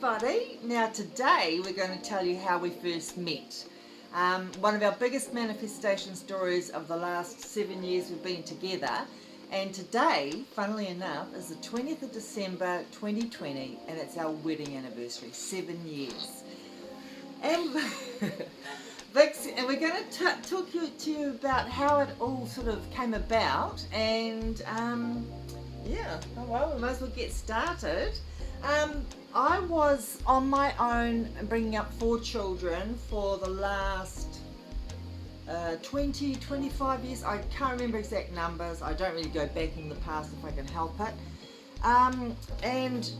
everybody. Now today we're going to tell you how we first met. One of our biggest manifestation stories of the last 7 years we've been together, and today, funnily enough, is the 20th of December 2020 and it's our wedding anniversary, 7 years. And, Vix, and we're going to talk to you about how it all sort of came about, and yeah, well, we might as well get started. I was on my own bringing up 4 children for the last 25 years. I can't remember exact numbers. I don't really go back in the past if I can help it. And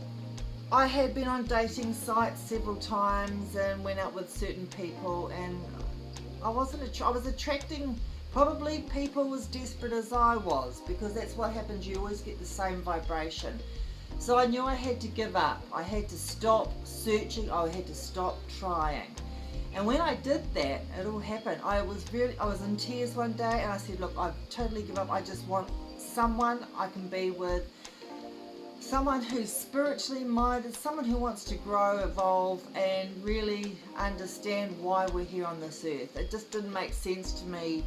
I had been on dating sites several times and went out with certain people, and I was attracting probably people as desperate as I was, because that's what happens. You always get the same vibration. So I knew I had to give up. I had to stop searching. I had to stop trying. And when I did that, it all happened. I was in tears one day, and I said, look, I've totally given up. I just want someone I can be with, someone who's spiritually minded, someone who wants to grow, evolve, and really understand why we're here on this earth. It just didn't make sense to me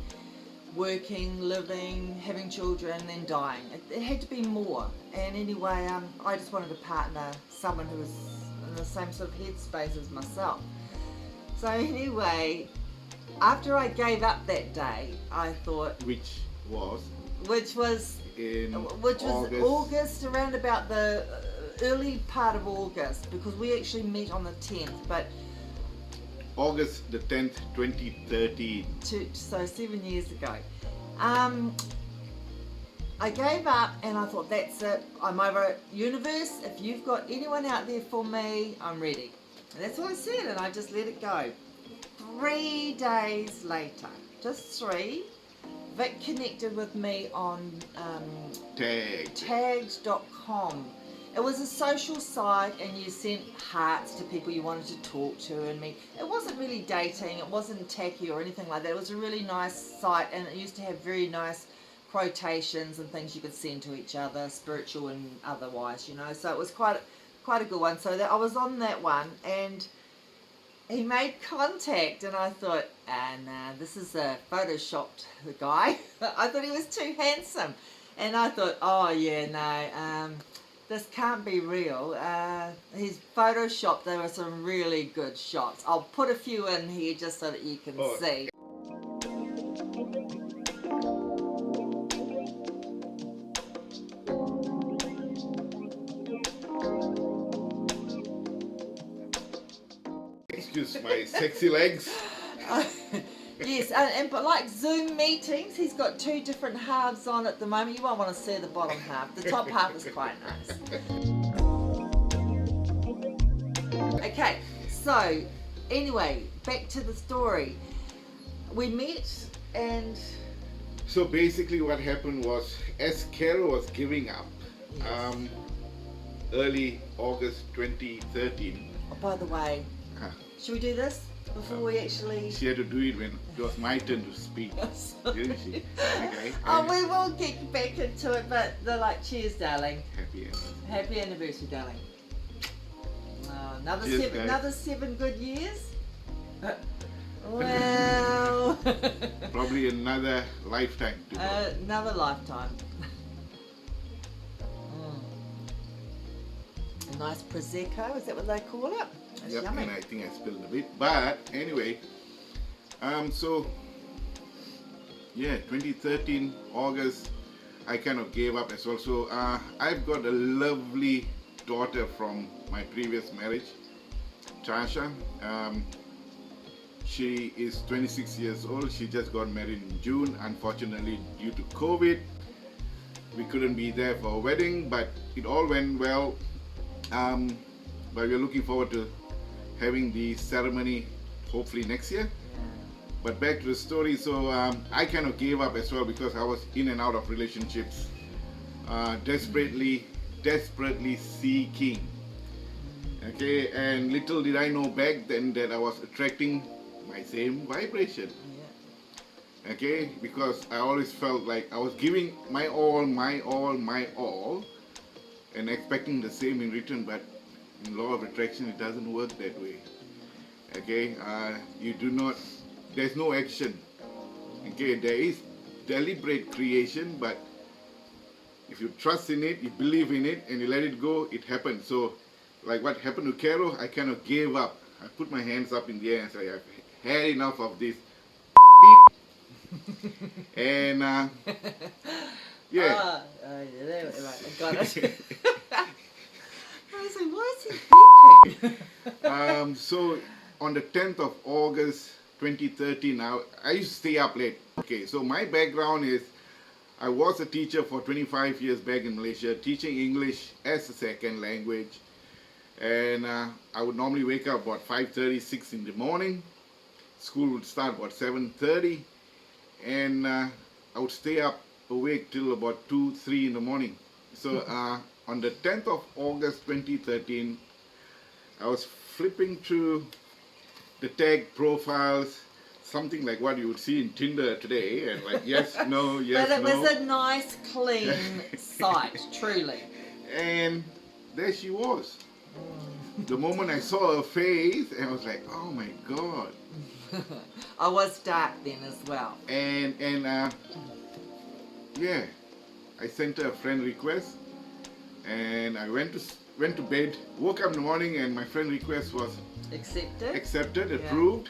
working, living, having children, and then dying. It had to be more. And anyway, I just wanted a partner, someone who was in the same sort of headspace as myself. So anyway, after I gave up that day, I thought, which was August, around about the early part of August, because we actually meet on the 10th, but August the 10th, 2013. So 7 years ago. I gave up and I thought, that's it. I'm over it. Universe, if you've got anyone out there for me, I'm ready. And that's what I said, and I just let it go. 3 days later, just 3, Vic connected with me on tagged.com. It was a social site, and you sent hearts to people you wanted to talk to and meet. It wasn't really dating, it wasn't tacky or anything like that. It was a really nice site, and it used to have very nice quotations and things you could send to each other, spiritual and otherwise, you know. So it was quite a good one. So I was on that one, and he made contact, and I thought, nah, this is a photoshopped guy. I thought he was too handsome, and I thought, oh yeah, no, this can't be real. He's photoshopped. There were some really good shots. I'll put a few in here just so that you can see. Excuse my sexy legs. Yes, but like Zoom meetings, he's got 2 different halves on at the moment. You won't want to see the bottom half. The top half is quite nice. Okay, so anyway, back to the story. We met, and So basically what happened was, as Carol was giving up, yes. Early August 2013. Oh, by the way, should we do this before we actually... She had to do it when it was my turn to speak, didn't she? Okay. Oh, we will get back into it, but they're like, cheers, darling. Happy anniversary. Happy anniversary, darling. Oh, Cheers, another 7 good years? Well... Probably another lifetime to go. Another lifetime. A nice Prosecco, is that what they call it? That's Yep, yummy. and I think I spilled a bit. But anyway, so yeah, 2013 August, I kind of gave up as well. So I've got a lovely daughter from my previous marriage, Tasha. She is 26 years old. She just got married in June. Unfortunately, due to COVID, we couldn't be there for a wedding, but it all went well. But we're looking forward to having the ceremony hopefully next year. But back to the story. So I kind of gave up as well, because I was in and out of relationships, desperately seeking. Okay, and little did I know back then that I was attracting my same vibration. Okay, because I always felt like I was giving my all, and expecting the same in return, but in law of attraction, it doesn't work that way. Okay, you do not, there's no action. Okay, there is deliberate creation, but if you trust in it, you believe in it, and you let it go, it happens. So, like what happened to Carol, I kind of gave up. I put my hands up in the air and said, I've had enough of this. Beep. And yeah. Right, I got it. I was like, why is he beeping? So on the 10th of August 2013, now I used to stay up late. Okay, so my background is I was a teacher for 25 years back in Malaysia, teaching English as a second language. And I would normally wake up about 5:30, 6 in the morning. School would start about 7:30. And I would stay up awake till about 2, 3 in the morning. So on the 10th of August 2013, I was flipping through the tag profiles, something like what you would see in Tinder today, and like yes, no, yes, but it no. was a nice, clean site, truly. And there she was. The moment I saw her face, I was like, oh my God. I was dark then as well. And yeah, I sent her a friend request, and I went to bed, woke up in the morning, and my friend request was accepted, approved.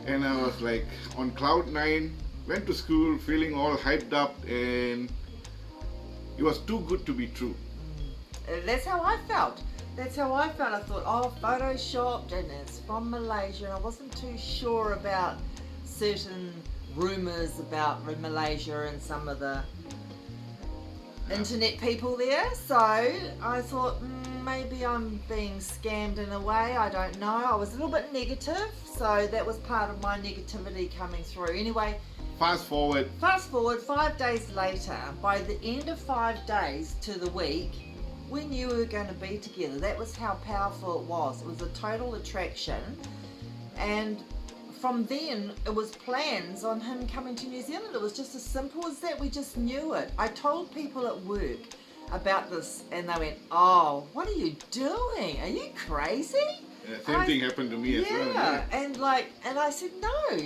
And I was like on cloud 9, went to school feeling all hyped up, and it was too good to be true. That's how I felt. That's how I felt. I thought, oh, photoshopped, and it's from Malaysia. And I wasn't too sure about certain rumours about Malaysia and some of the internet people there. So I thought, maybe I'm being scammed in a way. I don't know. I was a little bit negative, so that was part of my negativity coming through. Anyway, Fast forward 5 days later, by the end of 5 days to the week, we knew we were going to be together. That was how powerful it was. It was a total attraction. And from then, it was plans on him coming to New Zealand. It was just as simple as that. We just knew it. I told people at work about this, and they went, oh, what are you doing? Are you crazy? Yeah, same thing happened to me as well. Yeah, and I said, no,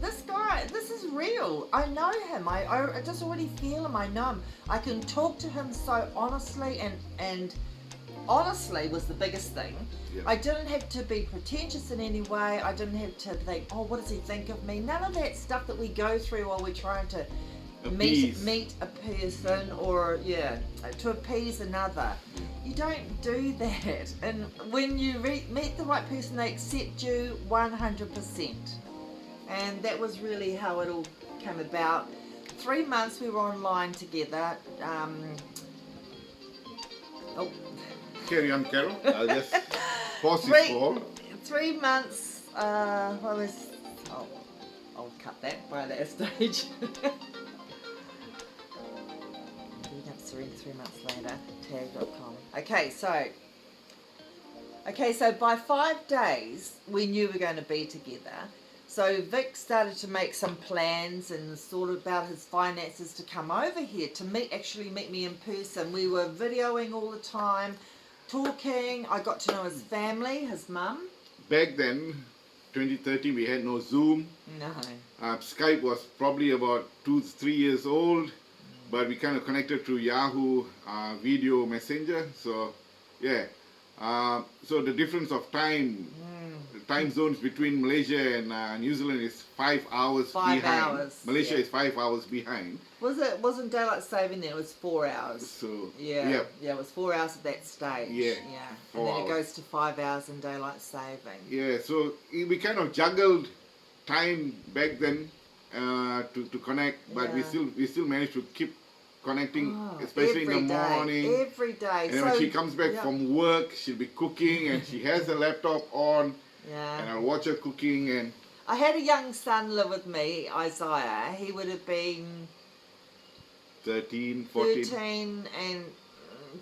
this guy, this is real. I know him. I just already feel him. I know him. I can talk to him so honestly, and honestly was the biggest thing. Yeah. I didn't have to be pretentious in any way. I didn't have to think, oh, what does he think of me? None of that stuff that we go through while we're trying to meet a person, or to appease another. You don't do that. And when you meet the right person, they accept you 100%. And that was really how it all came about. 3 months we were online together. Carry on, Carol. I'll just pause this for 3 months. I'll cut that by that stage. Three months later, tag.com. Okay, so by 5 days we knew we were going to be together. So Vic started to make some plans and sort about his finances to come over here to actually meet me in person. We were videoing all the time, talking. I got to know his family, his mum. Back then, 2013, we had no Zoom. No. Skype was probably about 2-3 years old, but we kind of connected through Yahoo video messenger. So yeah, so the difference of time, time zones between Malaysia and New Zealand is 5 hours behind. 5 hours. Malaysia is 5 hours behind. Wasn't daylight saving then? It was 4 hours. So yeah, it was 4 hours at that stage. Yeah, and then it goes to 5 hours in daylight saving. Yeah, so we kind of juggled time back then to connect, but we still managed to keep connecting, especially in the morning. Every day. And then when she comes back from work, she'll be cooking, and she has the laptop on. Yeah. And I'll watch her cooking. And I had a young son live with me, Isaiah. He would have been 13, 14.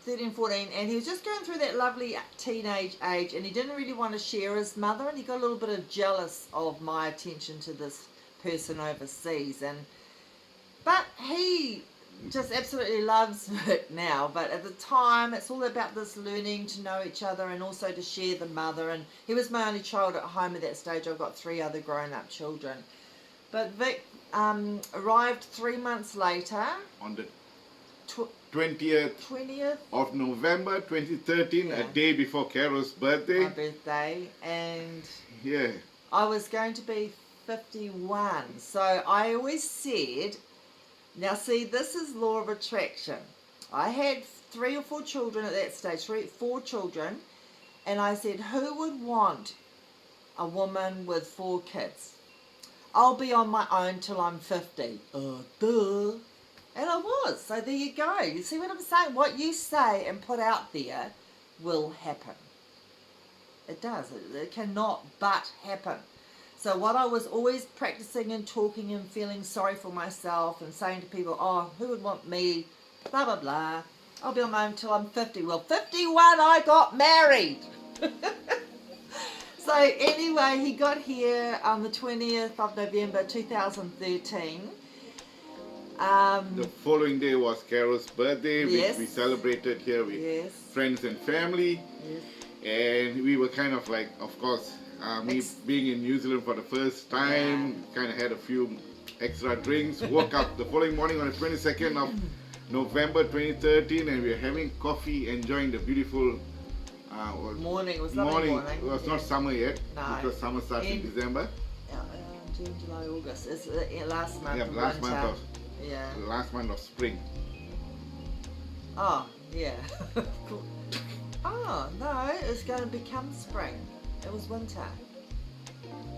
13, 14, and he was just going through that lovely teenage age, and he didn't really want to share his mother, and he got a little bit jealous of my attention to this person overseas. But he just absolutely loves it now, but at the time it's all about this learning to know each other and also to share the mother. And he was my only child at home at that stage. I've got 3 other grown-up children, but Vic arrived 3 months later On the tw- 20th of November 2013, a day before Carol's birthday. my birthday, and Yeah. I was going to be 51. So I always said, now see, this is law of attraction. I had 3 or 4 children at that stage, 4 children, and I said, who would want a woman with 4 kids? I'll be on my own till I'm 50. Duh. And I was. So there you go. You see what I'm saying? What you say and put out there will happen. It does. It cannot but happen. So what I was always practicing and talking and feeling sorry for myself and saying to people, oh, who would want me, blah, blah, blah. I'll be on my own till I'm 50. Well, 51, I got married. So anyway, he got here on the 20th of November 2013. The following day was Carol's birthday, Yes. which we celebrated here with Yes. friends and family. Yes. And we were kind of like, of course, me being in New Zealand for the first time, kind of had a few extra drinks, woke up the following morning on the 22nd of November 2013, and we were having coffee, enjoying the beautiful Morning. It was lovely morning. It was not summer yet, No. because summer starts in December. June, July, August. It's last month. Yeah, of last winter. month Yeah. last month of spring. Oh, yeah. Cool. Oh, no, it's going to become spring. It was winter.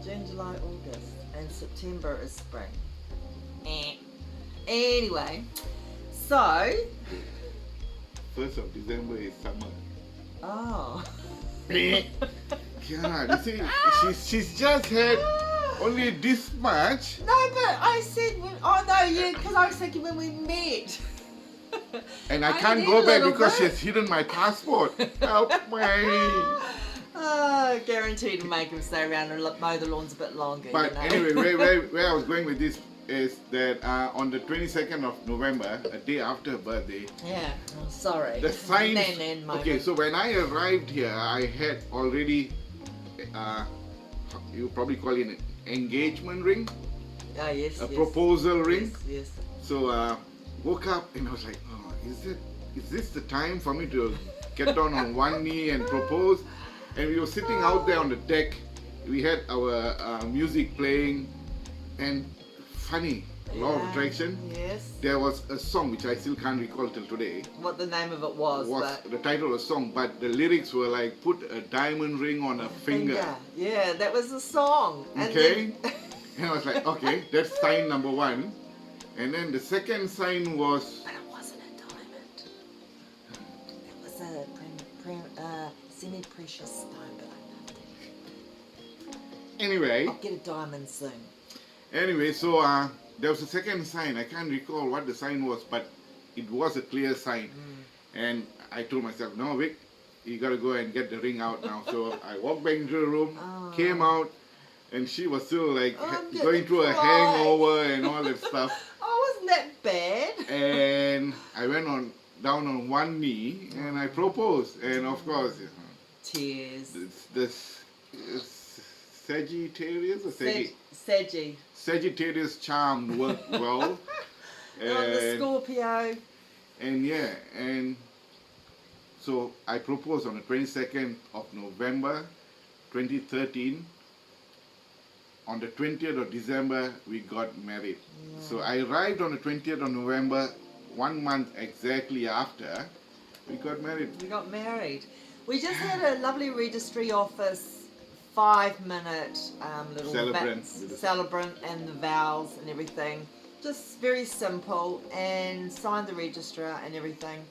June, July, August. And September is spring. Anyway, so... 1st of December is summer. Oh. God, you see, she's just had only this much. No, but I said... oh, no, yeah, because I was thinking when we met. And I I can't need go a back little because bit. she's hidden my passport. Help me. Oh, guaranteed to make him stay around and mow the lawns a bit longer. But you know? anyway, where I was going with this is that on the 22nd of November, a day after her birthday, Yeah, I'm sorry. the signs. Nan Okay, so when I arrived here, I had already, you probably call it an engagement ring, Oh, yes, a yes. proposal ring. Yes, yes. So woke up and I was like, oh, is this the time for me to get down on one knee and propose? And we were sitting out there on the deck. We had our music playing, and funny, law of Yeah, attraction. Yes. There was a song which I still can't recall till today. What the name of it was, but... The title of the song, but the lyrics were like, put a diamond ring on a finger. Yeah, that was the song. And Okay. then- And I was like, okay, that's sign number 1. And then the second sign was, But it wasn't a diamond. It was a semi-precious stone, but I loved it. anyway, I'll get a diamond soon. so there was a second sign. I can't recall what the sign was, but it was a clear sign. And I told myself, no, Vic, you gotta go and get the ring out now. So I walked back into the room, came out, and she was still like I'm going gonna through a cry. hangover and all that stuff. Oh, wasn't that bad? And I went down on one knee and I proposed. And of course, Tears. it's Sagittarius or Saggy. Sagittarius charm worked well. On the Scorpio. And yeah, and so I proposed on the 22nd of November 2013. On the 20th of December, we got married. So I arrived on the 20th of November, 1 month exactly after we got married. We got married. We just had a lovely registry office, 5-minute little celebrant and the vows and everything. Just very simple, and signed the registrar and everything.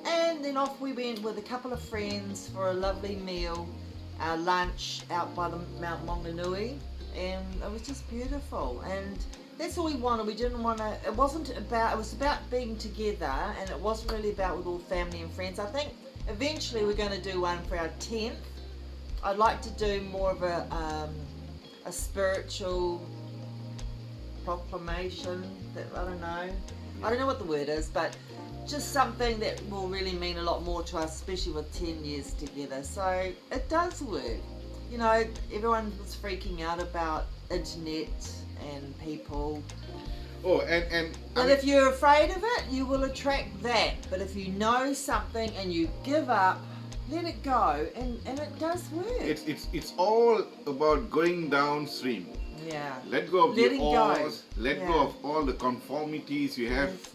And then off we went with a couple of friends for a lovely meal, lunch out by the Mount Maunganui. And it was just beautiful, and that's all we wanted. We didn't want to, it was about being together, and it wasn't really about with all family and friends. I think eventually we're going to do one for our 10th. I'd like to do more of a spiritual proclamation, that I don't know. I don't know what the word is, but just something that will really mean a lot more to us, especially with 10 years together. So it does work. You know, everyone was freaking out about internet and people. Oh, and But if you're afraid of it, you will attract that. But if you know something and you give up, let it go, and it does work. it's all about going downstream. Yeah. Let go of Letting the go. oars, let go of all the conformities you have, Yes.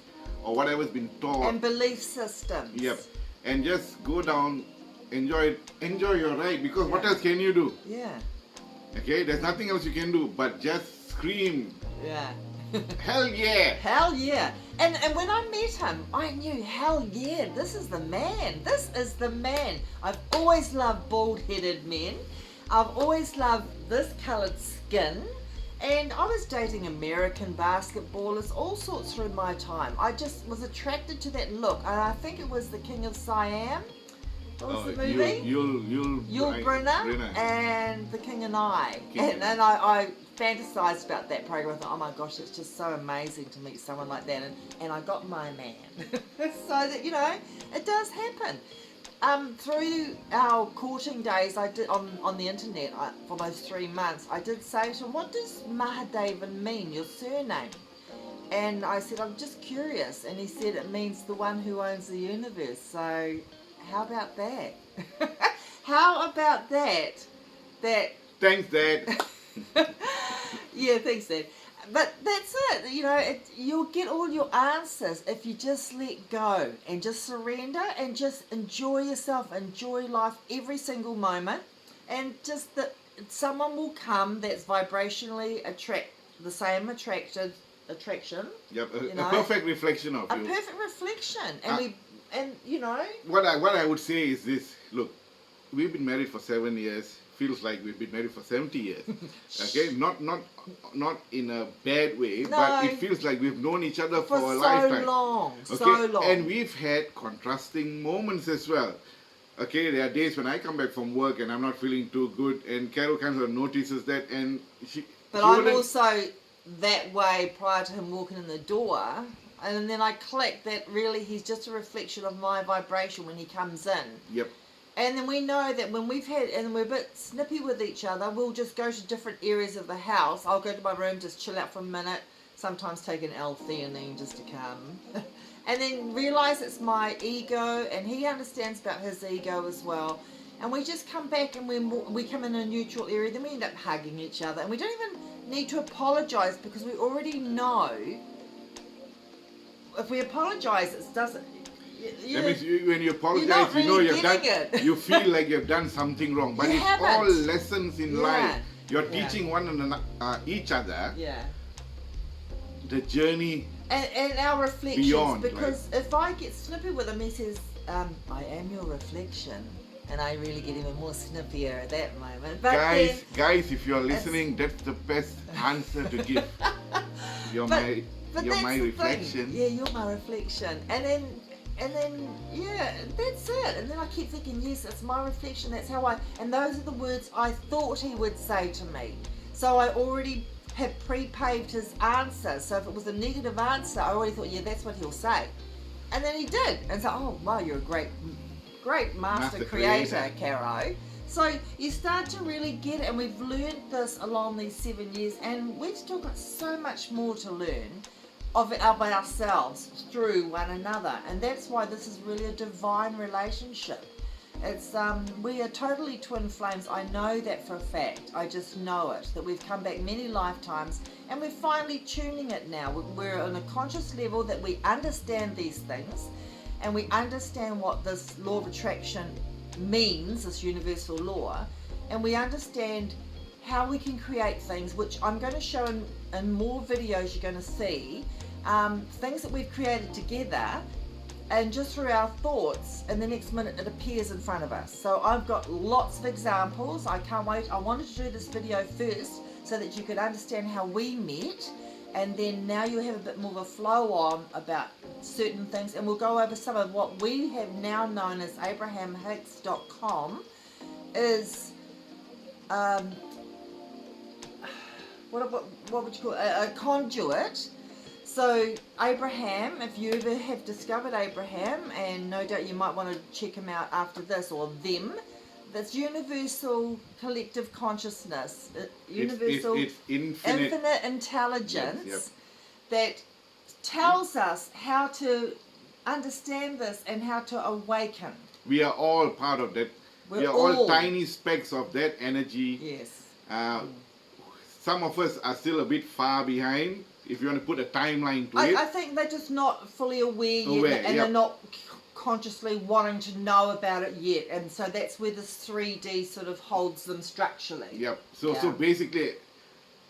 or whatever's been taught. And belief systems. Yep. And just go down, enjoy your ride, because what Yeah. else can you do? Yeah. Okay, there's nothing else you can do but just scream, Yeah. hell yeah! Hell yeah. And when I met him, I knew, hell yeah, this is the man. This is the man. I've always loved bald-headed men. I've always loved this coloured skin. And I was dating American basketballers, all sorts through my time. I just was attracted to that look. And I think it was The King of Siam. What was the movie? Yul Brynner and The King and I. And I fantasized about that program. I thought, oh my gosh, it's just so amazing to meet someone like that. And I got my man. So that, you know, it does happen. Through our courting days, I did on the internet for those 3 months, I did say to him, what does Mahadevan mean, your surname? And I said, I'm just curious. And he said, it means the one who owns the universe. So how about that? How about that? Thanks, Dad. Yeah, thanks, Dad. But that's it. You know, you'll get all your answers if you just let go and just surrender and just enjoy yourself, enjoy life every single moment, and just that someone will come that's vibrationally the same attraction. Yep, You a know? perfect reflection of A you. perfect reflection, and you know. What I would say is this: look, we've been married for 7 years. Feels like we've been married for 70 years. Okay, not in a bad way, No. but it feels like we've known each other for a so lifetime. long, Okay, so long. and we've had contrasting moments as well. Okay, there are days when I come back from work and I'm not feeling too good, and Carol kind of notices that, and But she I'm wouldn't- also that way prior to him walking in the door, and then I click that really he's just a reflection of my vibration when he comes in. Yep. And then we know that when we're a bit snippy with each other, we'll just go to different areas of the house. I'll go to my room, just chill out for a minute, sometimes take an L-theanine just to calm. And then realise it's my ego, and he understands about his ego as well. And we just come back and we come in a neutral area, then we end up hugging each other. And we don't even need to apologise because we already know if we apologise, it doesn't... That means when you apologize, not you know really you've done. getting it. You feel like you've done something wrong, but You it's haven't. all lessons in Yeah. life. You're Yeah. teaching one another, each other, Yeah. the journey. And our reflections, Beyond, because if I get snippy with him, he says, I am your reflection. And I really get even more snippier at that moment. But Guys, if you're listening, that's the best answer to give. You're But that's my the reflection. thing. Yeah, you're my reflection. And then, yeah, that's it. And then I keep thinking, yes, it's my reflection. That's how and those are the words I thought he would say to me. So I already had pre-paved his answer. So if it was a negative answer, I already thought, yeah, that's what he'll say. And then he did. And so, oh, wow, you're a great master creator, Caro. So you start to really get it, and we've learned this along these 7 years, and we've still got so much more to learn of ourselves through one another, and that's why this is really a divine relationship. It's we are totally twin flames. I know that for a fact. I just know it, that we've come back many lifetimes, and we're finally tuning it now. We're on a conscious level that we understand these things, and we understand what this law of attraction means, this universal law, and we understand how we can create things, which I'm going to show in more videos. You're going to see things that we've created together, and just through our thoughts, and the next minute it appears in front of us. So I've got lots of examples. I can't wait. I wanted to do this video first so that you could understand how we met, and then now you have a bit more of a flow on about certain things, and we'll go over some of what we have now known as ABRAHAM-HICKS.com is what would you call it? A conduit. So Abraham, if you ever have discovered Abraham, and no doubt you might want to check him out after this, or them, that's universal collective consciousness, universal It's infinite intelligence Yes, that tells us how to understand this and how to awaken. We are all part of that. We We're are all all. tiny specks of that energy. Yes. Some of us are still a bit far behind. If you want to put a timeline to it, I think they're just not fully aware yet, Aware, and yep. they're not consciously wanting to know about it yet, and so that's where this 3D sort of holds them structurally. Yep. So Yeah. basically,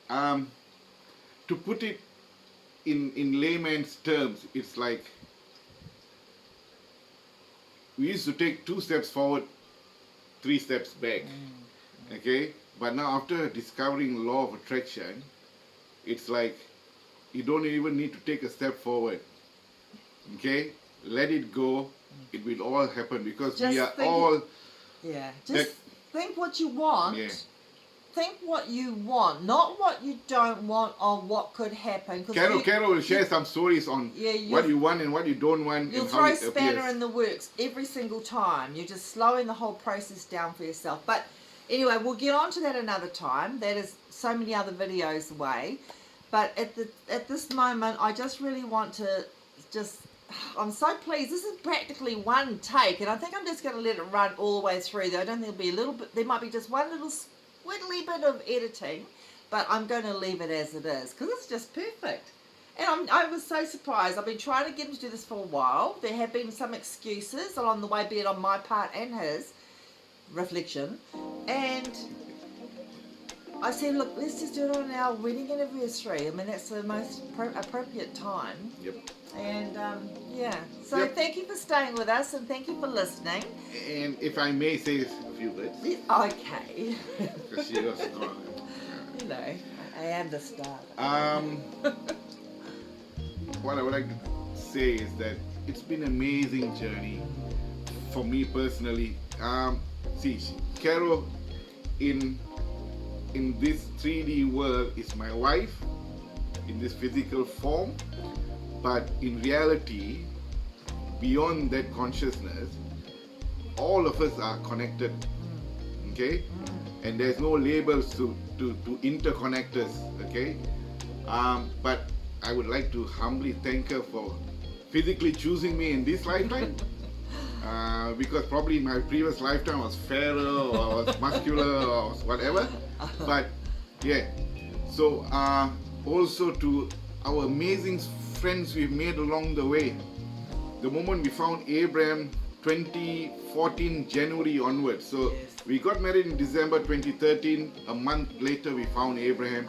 to put it in layman's terms, it's like we used to take 2 steps forward, 3 steps back. Okay. But now after discovering law of attraction, it's like you don't even need to take a step forward. Okay. Let it go. It will all happen because we Just are think all. Yeah. Just That- think what you want. Yeah. Think what you want, not what you don't want or what could happen. 'Cause Carol will share some stories on Yeah, what you want and what you don't want You'll and how throw it spanner appears. in the works every single time. You're just slowing the whole process down for yourself. But anyway, we'll get on to that another time. That is so many other videos away. But at this moment, I just really want to I'm so pleased. This is practically one take, and I think I'm just going to let it run all the way through. Though I don't think there'll be a little bit. There might be just one little squiddly bit of editing, but I'm going to leave it as it is because it's just perfect. And I was so surprised. I've been trying to get him to do this for a while. There have been some excuses along the way, be it on my part and his reflection. And I said, look, let's just do it on our wedding anniversary. I mean, that's the most appropriate time. Yep. And yeah, so Yep. thank you for staying with us and thank you for listening. And if I may say a few words, Okay. because she was gone. You know, I am the star. What I would like to say is that it's been an amazing journey for me personally. See, Carol in this 3D world is my wife in this physical form, but in reality, beyond that consciousness, all of us are connected. Okay, and there's no labels to interconnect us. Okay, but I would like to humbly thank her for physically choosing me in this lifetime. Because probably in my previous lifetime I was fairer or I was muscular or whatever. But yeah, so also to our amazing friends we've made along the way. The moment we found Abraham, 2014 January onwards. So Yes. we got married in December 2013. A month later we found Abraham.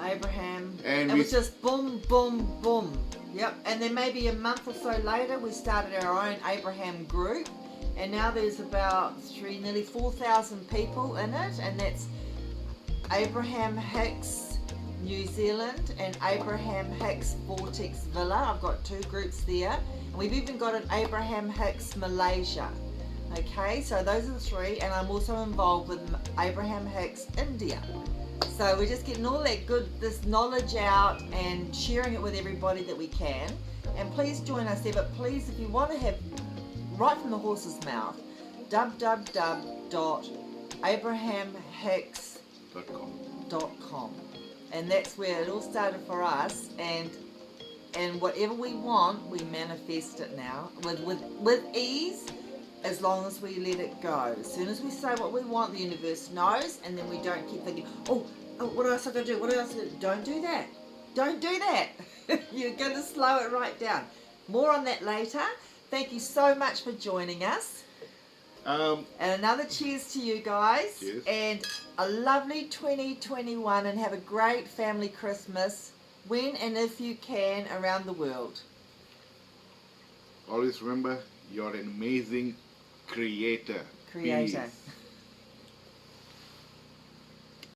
And it we- was just boom, boom, boom. Yep, and then maybe a month or so later we started our own Abraham group, and now there's about nearly 4,000 people in it, and that's ABRAHAM-HICKS New Zealand and ABRAHAM-HICKS Vortex Villa. I've got 2 groups there, and we've even got an ABRAHAM-HICKS Malaysia. Okay, so those are the 3, and I'm also involved with ABRAHAM-HICKS India. So we're just getting all that this knowledge out and sharing it with everybody that we can. And please join us there, but please, if you want to have right from the horse's mouth, www.abrahamhicks.com, and that's where it all started for us. And whatever we want, we manifest it now with ease, as long as we let it go. As soon as we say what we want, the universe knows, and then we don't keep thinking, oh what else I gotta do? What else? Don't do that. Don't do that. You're going to slow it right down. More on that later. Thank you so much for joining us. And another cheers to you guys. Cheers. And a lovely 2021, and have a great family Christmas when and if you can around the world. always remember, you're an amazing creator. Creator. Peace.